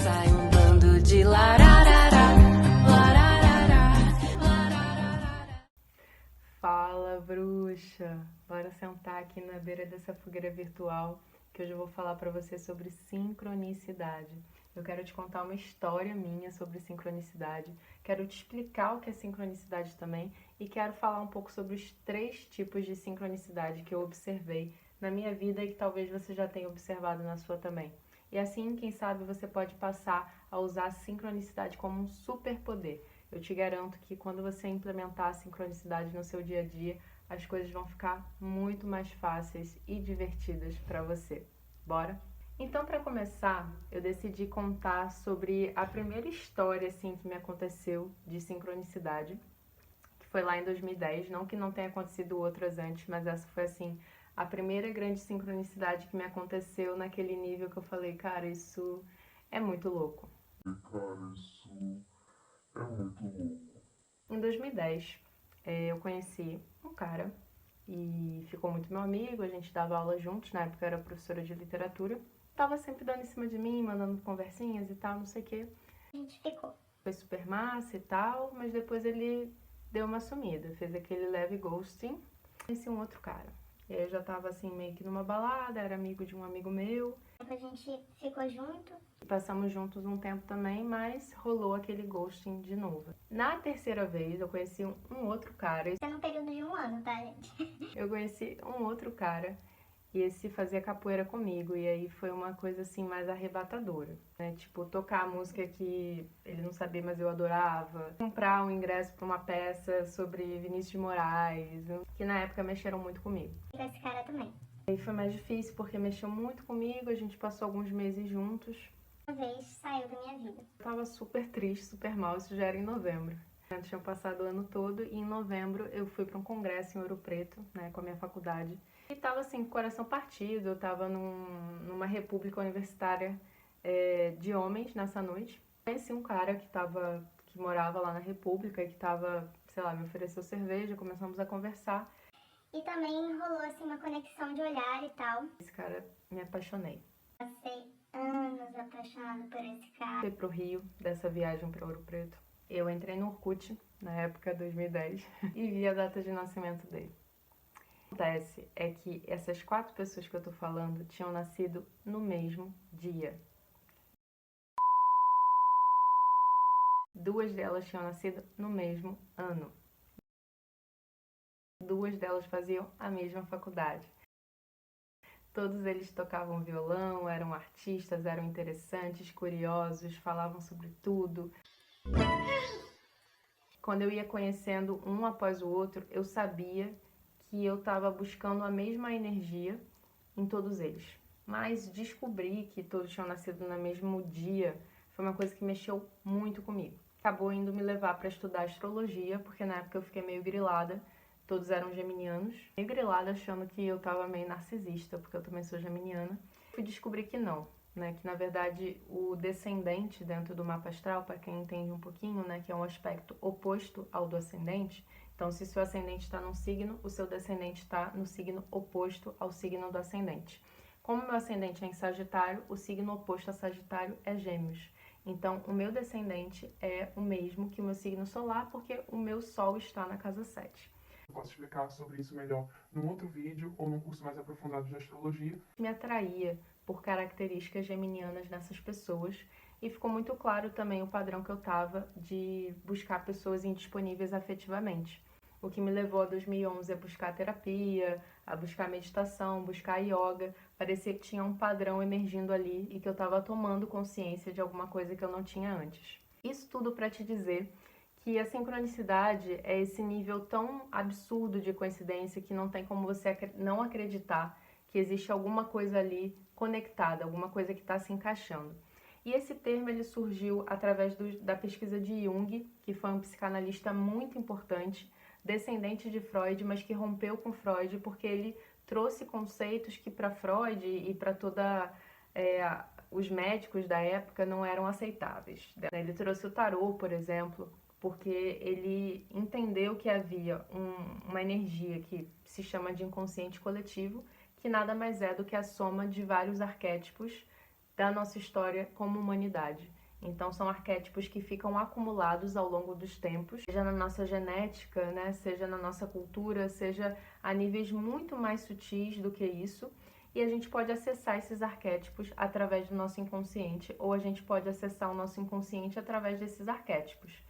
Sai um bando de lararara, lararara, lararara. Fala, bruxa! Bora sentar aqui na beira dessa fogueira virtual que hoje eu vou falar para você sobre sincronicidade. Eu quero te contar uma história minha sobre sincronicidade, quero te explicar o que é sincronicidade também e quero falar um pouco sobre os 3 tipos de sincronicidade que eu observei na minha vida e que talvez você já tenha observado na sua também. E assim, quem sabe, você pode passar a usar a sincronicidade como um superpoder. Eu te garanto que quando você implementar a sincronicidade no seu dia a dia, as coisas vão ficar muito mais fáceis e divertidas para você. Bora? Então, para começar, eu decidi contar sobre a primeira história assim que me aconteceu de sincronicidade, que foi lá em 2010, não que não tenha acontecido outras antes, mas essa foi assim a primeira grande sincronicidade que me aconteceu naquele nível que eu falei, cara, isso é muito louco. Em 2010, eu conheci um cara e ficou muito meu amigo, a gente dava aula juntos, na época eu era professora de literatura. Tava sempre dando em cima de mim, mandando conversinhas e tal, não sei o quê. A gente ficou. Foi super massa e tal, mas depois ele deu uma sumida, fez aquele leve ghosting. Conheci um outro cara. E aí eu já tava assim meio que numa balada, era amigo de um amigo meu. A gente ficou junto. Passamos juntos um tempo também, mas rolou aquele ghosting de novo. Na terceira vez eu conheci um outro cara. É no período de 1 ano, tá, gente? Eu conheci um outro cara e esse fazia capoeira comigo, e aí foi uma coisa assim mais arrebatadora, né? Tipo, tocar a música que ele não sabia, mas eu adorava, comprar um ingresso para uma peça sobre Vinícius de Moraes, que na época mexeram muito comigo. E com esse cara também. Aí foi mais difícil porque mexeu muito comigo, a gente passou alguns meses juntos. Uma vez saiu da minha vida. Eu tava super triste, super mal, isso já era em novembro. Tinha passado o ano todo e em novembro eu fui para um congresso em Ouro Preto, né, com a minha faculdade. E tava assim, com o coração partido, eu tava numa república universitária de homens nessa noite. Conheci um cara que morava lá na república e que tava, sei lá, me ofereceu cerveja, começamos a conversar. E também rolou assim uma conexão de olhar e tal. Esse cara, me apaixonei. Passei anos apaixonada por esse cara. Fui pro Rio, dessa viagem para Ouro Preto. Eu entrei no Orkut, na época 2010, e vi a data de nascimento dele. O que acontece é que essas 4 pessoas que eu tô falando tinham nascido no mesmo dia. 2 delas tinham nascido no mesmo ano. 2 delas faziam a mesma faculdade. Todos eles tocavam violão, eram artistas, eram interessantes, curiosos, falavam sobre tudo. Quando eu ia conhecendo um após o outro, eu sabia que eu estava buscando a mesma energia em todos eles. Mas descobrir que todos tinham nascido no mesmo dia foi uma coisa que mexeu muito comigo. Acabou indo me levar para estudar astrologia, porque na época eu fiquei meio grilada. Todos eram geminianos. Meio grilada achando que eu estava meio narcisista, porque eu também sou geminiana. Fui descobrir que não, né? Que na verdade o descendente dentro do mapa astral, para quem entende um pouquinho, né? Que é um aspecto oposto ao do ascendente. Então, se seu ascendente está num signo, o seu descendente está no signo oposto ao signo do ascendente. Como meu ascendente é em Sagitário, o signo oposto a Sagitário é Gêmeos. Então, o meu descendente é o mesmo que o meu signo solar, porque o meu Sol está na casa 7. Eu posso explicar sobre isso melhor num outro vídeo ou num curso mais aprofundado de astrologia. Me atraía por características geminianas nessas pessoas e ficou muito claro também o padrão que eu tava de buscar pessoas indisponíveis afetivamente. O que me levou a 2011 a buscar terapia, a buscar meditação, buscar yoga. Parecia que tinha um padrão emergindo ali e que eu estava tomando consciência de alguma coisa que eu não tinha antes. Isso tudo para te dizer que a sincronicidade é esse nível tão absurdo de coincidência que não tem como você não acreditar que existe alguma coisa ali conectada, alguma coisa que está se encaixando. E esse termo ele surgiu através da pesquisa de Jung, que foi um psicanalista muito importante, descendente de Freud, mas que rompeu com Freud porque ele trouxe conceitos que para Freud e para toda os médicos da época não eram aceitáveis. Ele trouxe o tarô, por exemplo, porque ele entendeu que havia uma energia que se chama de inconsciente coletivo, que nada mais é do que a soma de vários arquétipos da nossa história como humanidade. Então, são arquétipos que ficam acumulados ao longo dos tempos, seja na nossa genética, né, seja na nossa cultura, seja a níveis muito mais sutis do que isso. E a gente pode acessar esses arquétipos através do nosso inconsciente, ou a gente pode acessar o nosso inconsciente através desses arquétipos.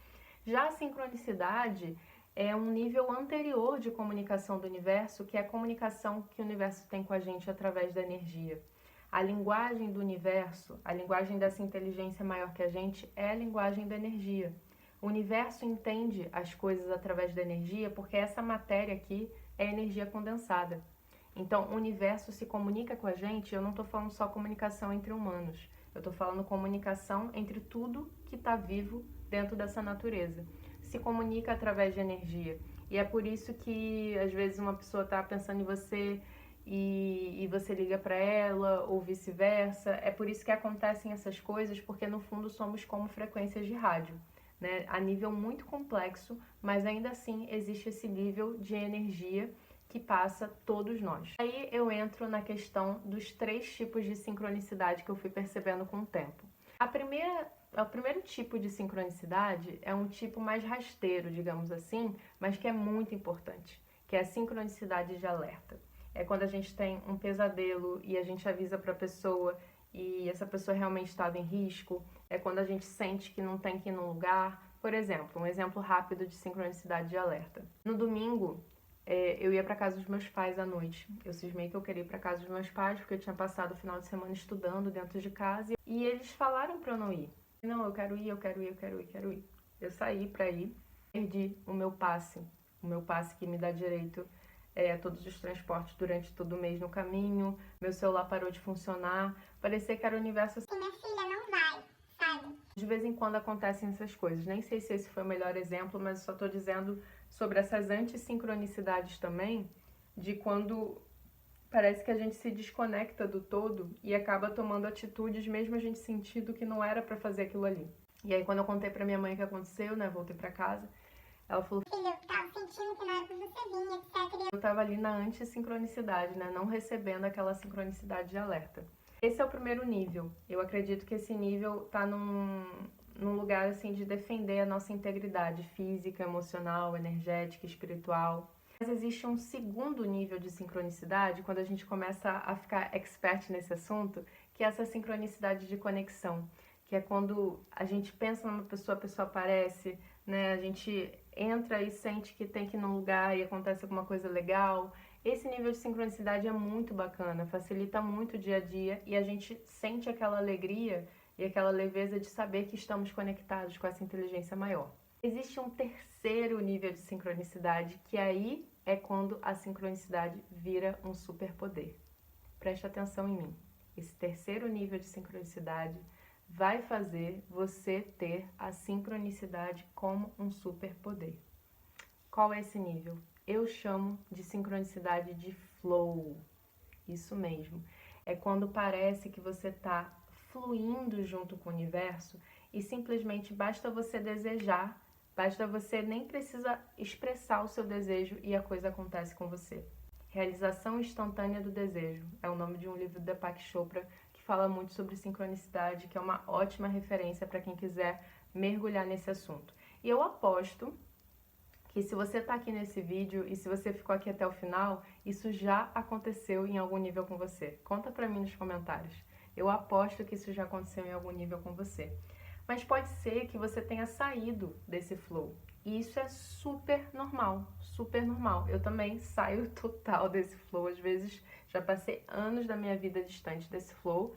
Já a sincronicidade é um nível anterior de comunicação do universo, que é a comunicação que o universo tem com a gente através da energia. A linguagem do universo, a linguagem dessa inteligência maior que a gente, é a linguagem da energia. O universo entende as coisas através da energia porque essa matéria aqui é energia condensada. Então, o universo se comunica com a gente, eu não estou falando só comunicação entre humanos, eu estou falando comunicação entre tudo que está vivo dentro dessa natureza. Se comunica através de energia. E é por isso que, às vezes, uma pessoa está pensando em você e você liga para ela, ou vice-versa. É por isso que acontecem essas coisas, porque, no fundo, somos como frequências de rádio, né? A nível muito complexo, mas ainda assim existe esse nível de energia que passa todos nós. Aí eu entro na questão dos 3 tipos de sincronicidade que eu fui percebendo com o tempo. O primeiro tipo de sincronicidade é um tipo mais rasteiro, digamos assim, mas que é muito importante, que é a sincronicidade de alerta. É quando a gente tem um pesadelo e a gente avisa para a pessoa e essa pessoa realmente estava em risco. É quando a gente sente que não tem que ir num lugar. Por exemplo, um exemplo rápido de sincronicidade de alerta. No domingo, eu ia para casa dos meus pais à noite. Eu cismei que eu queria ir para casa dos meus pais porque eu tinha passado o final de semana estudando dentro de casa e eles falaram para eu não ir. Não, eu quero ir, eu quero ir, eu quero ir, eu quero ir. Eu saí para ir, perdi o meu passe que me dá direito a todos os transportes durante todo o mês no caminho. Meu celular parou de funcionar. Parecia que era o universo. Minha filha não vai, sabe? De vez em quando acontecem essas coisas. Nem sei se esse foi o melhor exemplo, mas só estou dizendo sobre essas antissincronicidades também, de quando parece que a gente se desconecta do todo e acaba tomando atitudes mesmo a gente sentindo que não era para fazer aquilo ali. E aí quando eu contei para minha mãe o que aconteceu, né, voltei para casa, ela falou: Filha, eu tava sentindo que não era pra você vir, etc. eu tava ali na antissincronicidade, né, não recebendo aquela sincronicidade de alerta. Esse é o primeiro nível. Eu acredito que esse nível tá num lugar assim de defender a nossa integridade física, emocional, energética, espiritual. Mas existe um segundo nível de sincronicidade, quando a gente começa a ficar expert nesse assunto, que é essa sincronicidade de conexão, que é quando a gente pensa numa pessoa, a pessoa aparece, né? A gente entra e sente que tem que ir num lugar e acontece alguma coisa legal. Esse nível de sincronicidade é muito bacana, facilita muito o dia a dia e a gente sente aquela alegria e aquela leveza de saber que estamos conectados com essa inteligência maior. Existe um terceiro nível de sincronicidade, que aí é quando a sincronicidade vira um superpoder. Preste atenção em mim. Esse terceiro nível de sincronicidade vai fazer você ter a sincronicidade como um superpoder. Qual é esse nível? Eu chamo de sincronicidade de flow. Isso mesmo. É quando parece que você está fluindo junto com o universo e simplesmente basta você desejar, basta você nem precisa expressar o seu desejo e a coisa acontece com você. Realização instantânea do desejo é o nome de um livro do Deepak Chopra que fala muito sobre sincronicidade, que é uma ótima referência para quem quiser mergulhar nesse assunto. E eu aposto que se você está aqui nesse vídeo e se você ficou aqui até o final, isso já aconteceu em algum nível com você. Conta para mim nos comentários. Eu aposto que isso já aconteceu em algum nível com você. Mas pode ser que você tenha saído desse flow. E isso é super normal, super normal. Eu também saio total desse flow. Às vezes já passei anos da minha vida distante desse flow,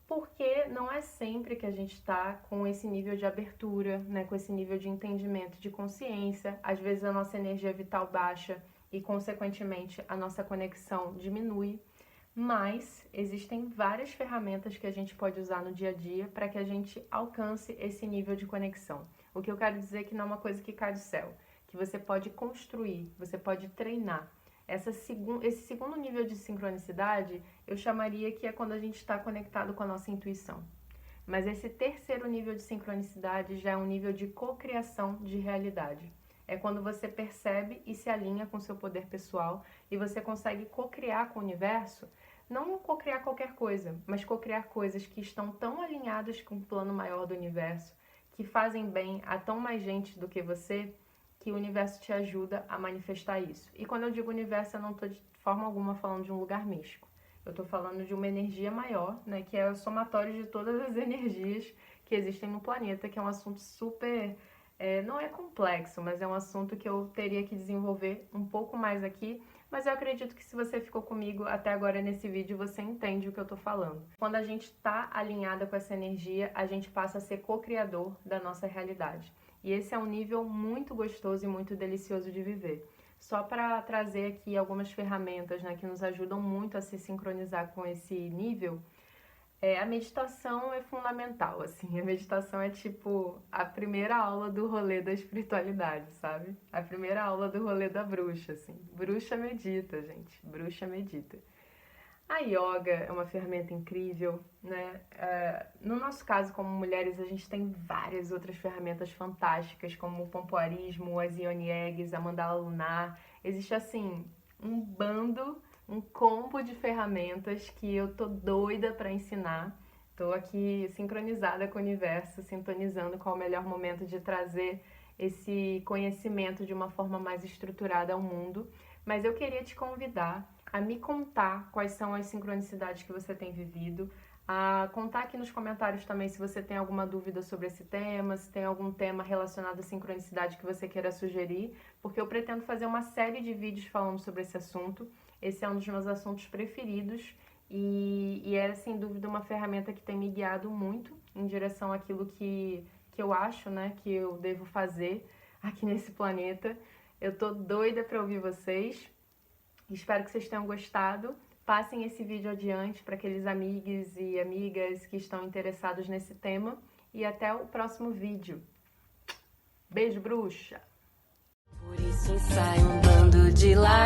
porque não é sempre que a gente está com esse nível de abertura, né, com esse nível de entendimento, de consciência. Às vezes a nossa energia vital baixa e, consequentemente, a nossa conexão diminui. Mas existem várias ferramentas que a gente pode usar no dia a dia para que a gente alcance esse nível de conexão. O que eu quero dizer é que não é uma coisa que cai do céu, que você pode construir, você pode treinar. Esse segundo nível de sincronicidade, eu chamaria que é quando a gente está conectado com a nossa intuição. Mas esse terceiro nível de sincronicidade já é um nível de cocriação de realidade. É quando você percebe e se alinha com o seu poder pessoal e você consegue cocriar com o universo Não cocriar qualquer coisa, mas cocriar coisas que estão tão alinhadas com o plano maior do universo, que fazem bem a tão mais gente do que você, que o universo te ajuda a manifestar isso. E quando eu digo universo, eu não estou de forma alguma falando de um lugar místico. Eu estou falando de uma energia maior, né, que é o somatório de todas as energias que existem no planeta, que é um assunto super... não é complexo, mas é um assunto que eu teria que desenvolver um pouco mais aqui, mas eu acredito que se você ficou comigo até agora nesse vídeo, você entende o que eu tô falando. Quando a gente tá alinhada com essa energia, a gente passa a ser co-criador da nossa realidade. E esse é um nível muito gostoso e muito delicioso de viver. Só para trazer aqui algumas ferramentas, né, que nos ajudam muito a se sincronizar com esse nível, a meditação é fundamental, assim. A meditação é tipo a primeira aula do rolê da espiritualidade, sabe? A primeira aula do rolê da bruxa, assim. Bruxa medita, gente. Bruxa medita. A yoga é uma ferramenta incrível, né? No nosso caso, como mulheres, a gente tem várias outras ferramentas fantásticas, como o pompoarismo, as yoni eggs, a mandala lunar. Existe, assim, um bando, um combo de ferramentas que eu tô doida para ensinar. Tô aqui sincronizada com o universo, sintonizando qual é o melhor momento de trazer esse conhecimento de uma forma mais estruturada ao mundo. Mas eu queria te convidar a me contar quais são as sincronicidades que você tem vivido, a contar aqui nos comentários também se você tem alguma dúvida sobre esse tema, se tem algum tema relacionado à sincronicidade que você queira sugerir, porque eu pretendo fazer uma série de vídeos falando sobre esse assunto. Esse é um dos meus assuntos preferidos e é, sem dúvida, uma ferramenta que tem me guiado muito em direção àquilo que eu acho, né, que eu devo fazer aqui nesse planeta. Eu tô doida para ouvir vocês. Espero que vocês tenham gostado. Passem esse vídeo adiante para aqueles amigos e amigas que estão interessados nesse tema. E até o próximo vídeo. Beijo, bruxa! Por isso ensaio um bando de lá.